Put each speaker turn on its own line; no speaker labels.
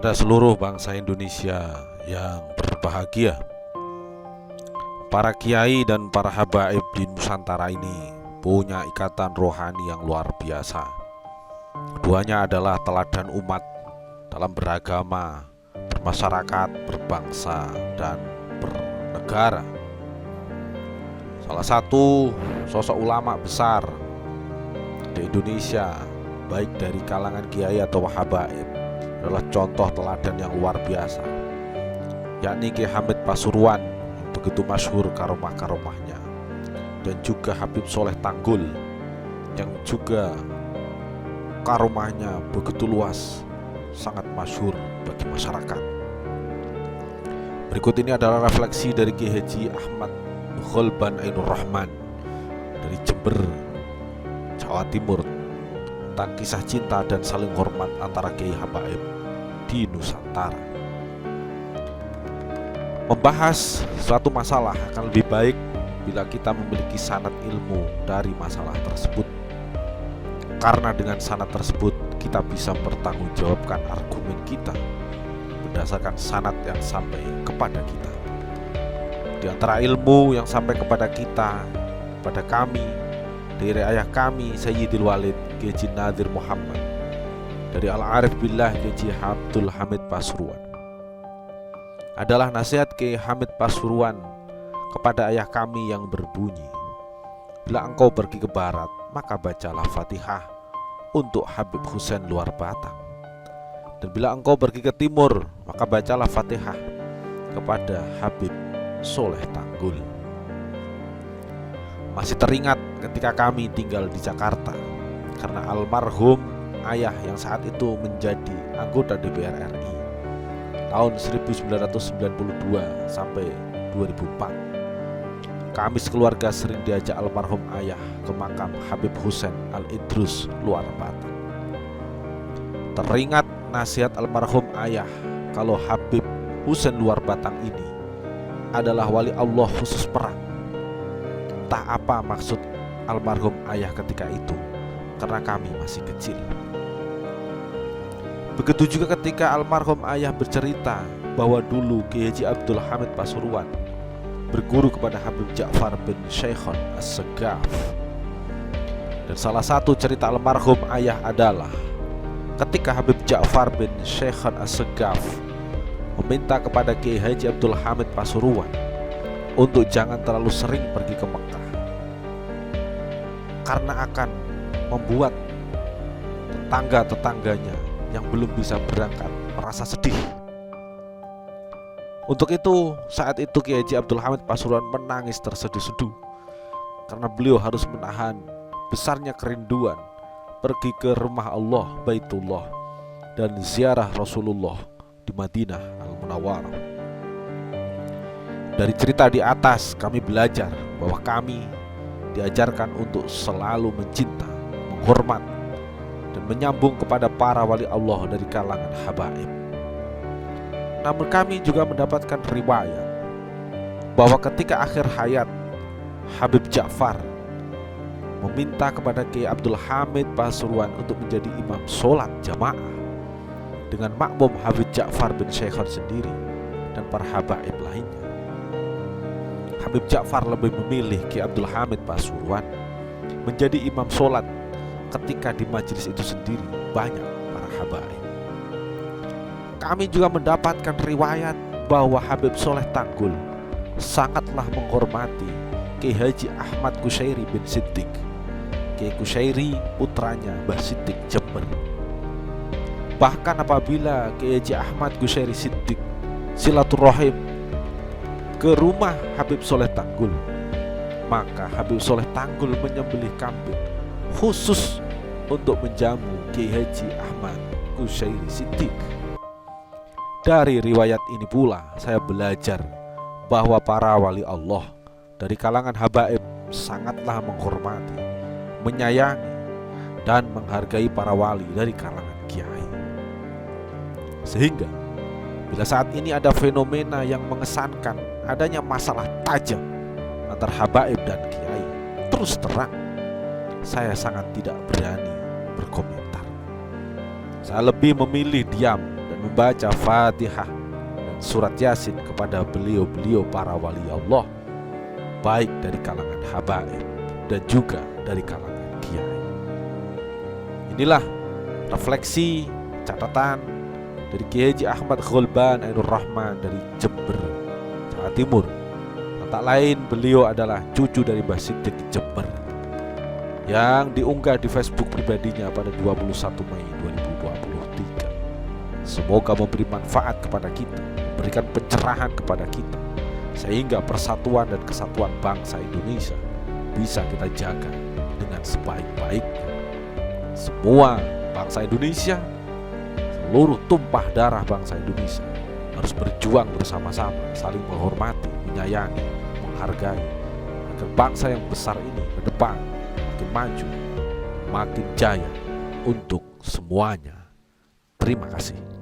Kepada seluruh bangsa Indonesia yang berbahagia, para kiai dan para habaib di Nusantara ini punya ikatan rohani yang luar biasa. Keduanya adalah teladan umat dalam beragama, bermasyarakat, berbangsa, dan bernegara. Salah satu sosok ulama besar di Indonesia, baik dari kalangan kiai atau habaib, adalah contoh teladan yang luar biasa, yakni Kiai Hamid Pasuruan, begitu masyhur karomah-karomahnya, dan juga Habib Soleh Tanggul yang juga karomahnya begitu luas, sangat masyhur bagi masyarakat. Berikut ini adalah refleksi dari Kiai Haji Ahmad Kholban Ainur Rahman dari Jember, Jawa Timur, tentang kisah cinta dan saling hormat antara kiai habaib di Nusantara. Membahas suatu masalah akan lebih baik bila kita memiliki sanad ilmu dari masalah tersebut, karena dengan sanad tersebut kita bisa bertanggungjawabkan argumen kita berdasarkan sanad yang sampai kepada kita. Di antara ilmu yang sampai kepada kita, pada kami, dari ayah kami Sayyidil Walid Kiai Haji Nadir Muhammad, dari Al-Arif Billah Kiai Haji Abdul Hamid Pasuruan, adalah nasihat Kiai Hamid Pasuruan kepada ayah kami yang berbunyi, bila engkau pergi ke barat, maka bacalah Fatihah untuk Habib Husain Luar Batang, dan bila engkau pergi ke timur, maka bacalah Fatihah kepada Habib Soleh Tanggul. Masih teringat ketika kami tinggal di Jakarta, karena almarhum ayah yang saat itu menjadi anggota DPR RI tahun 1992 sampai 2004, kami sekeluarga sering diajak almarhum ayah ke makam Habib Husain Al-Idrus Luar Batang. Teringat nasihat almarhum ayah kalau Habib Husain Luar Batang ini adalah wali Allah khusus perang. Entah apa maksud almarhum ayah ketika itu, karena kami masih kecil. Begitu juga ketika almarhum ayah bercerita bahwa dulu Kiai Haji Abdul Hamid Pasuruan berguru kepada Habib Ja'far bin Syekhon As-Segaf. Dan salah satu cerita almarhum ayah adalah ketika Habib Ja'far bin Syekhon As-Segaf meminta kepada Kiai Haji Abdul Hamid Pasuruan untuk jangan terlalu sering pergi ke Mekah, karena akan membuat tetangga-tetangganya yang belum bisa berangkat merasa sedih. Untuk itu, saat itu Kiai Haji Abdul Hamid Pasuruan menangis terseduh-seduh, karena beliau harus menahan besarnya kerinduan pergi ke rumah Allah, Baitullah, dan ziarah Rasulullah di Madinah Al-Munawwarah. Dari cerita di atas kami belajar bahwa kami diajarkan untuk selalu mencinta, menghormat, dan menyambung kepada para wali Allah dari kalangan habaib. Namun kami juga mendapatkan riwayat bahwa ketika akhir hayat Habib Ja'far meminta kepada Kiai Abdul Hamid Pasuruan untuk menjadi imam sholat jamaah dengan makmum Habib Ja'far bin Syekhon sendiri dan para habaib lainnya. Habib Ja'far lebih memilih Kiai Abdul Hamid Pasuruan menjadi imam sholat ketika di majelis itu sendiri banyak para habaib. Kami juga mendapatkan riwayat bahwa Habib Soleh Tanggul sangatlah menghormati Kiai Haji Ahmad Kusyairi bin Siddiq, Kiai Kusyairi putranya Mbah Siddiq Jember. Bahkan apabila Kiai Haji Ahmad Kusyairi Siddiq silaturahim ke rumah Habib Soleh Tanggul, maka Habib Soleh Tanggul menyembelih kambing khusus untuk menjamu Kiai Haji Ahmad Kusyairi Siddiq. Dari riwayat ini pula saya belajar bahwa para wali Allah dari kalangan habaib sangatlah menghormati, menyayangi, dan menghargai para wali dari kalangan kiai. Sehingga bila saat ini ada fenomena yang mengesankan adanya masalah tajam antara habaib dan kiai, terus terang saya sangat tidak berani berkomentar. Saya lebih memilih diam dan membaca Fatihah dan surat Yasin kepada beliau-beliau para wali Allah, baik dari kalangan habaib dan juga dari kalangan kiai. Inilah refleksi catatan dari Kiai Haji Ahmad Khulban Ainur Rahman dari Jember, Jawa Timur. Tak lain beliau adalah cucu dari Mbah Siddiq Jember yang diunggah di Facebook pribadinya pada 21 Mei 2023. Semoga memberi manfaat kepada kita, memberikan pencerahan kepada kita, sehingga persatuan dan kesatuan bangsa Indonesia bisa kita jaga dengan sebaik-baiknya. Semua bangsa Indonesia, seluruh tumpah darah bangsa Indonesia harus berjuang bersama-sama, saling menghormati, menyayangi, menghargai, agar bangsa yang besar ini ke depan makin maju, makin jaya untuk semuanya. Terima kasih.